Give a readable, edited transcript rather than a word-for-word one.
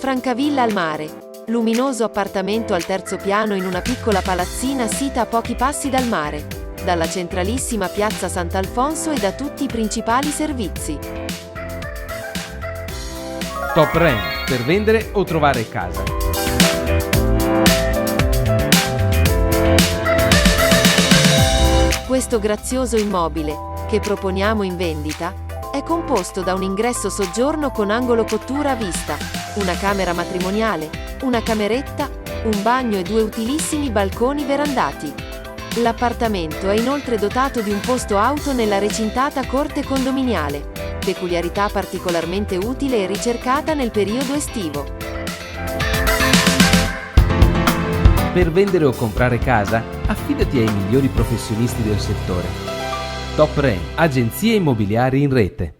Francavilla al mare. Luminoso appartamento al terzo piano in una piccola palazzina sita a pochi passi dal mare, dalla centralissima piazza Sant'Alfonso e da tutti i principali servizi. Top Rent, per vendere o trovare casa. Questo grazioso immobile, che proponiamo in vendita, è composto da un ingresso soggiorno con angolo cottura a vista, una camera matrimoniale, una cameretta, un bagno e 2 utilissimi balconi verandati. L'appartamento è inoltre dotato di un posto auto nella recintata corte condominiale, peculiarità particolarmente utile e ricercata nel periodo estivo. Per vendere o comprare casa, affidati ai migliori professionisti del settore. Top Rent, agenzie immobiliari in rete.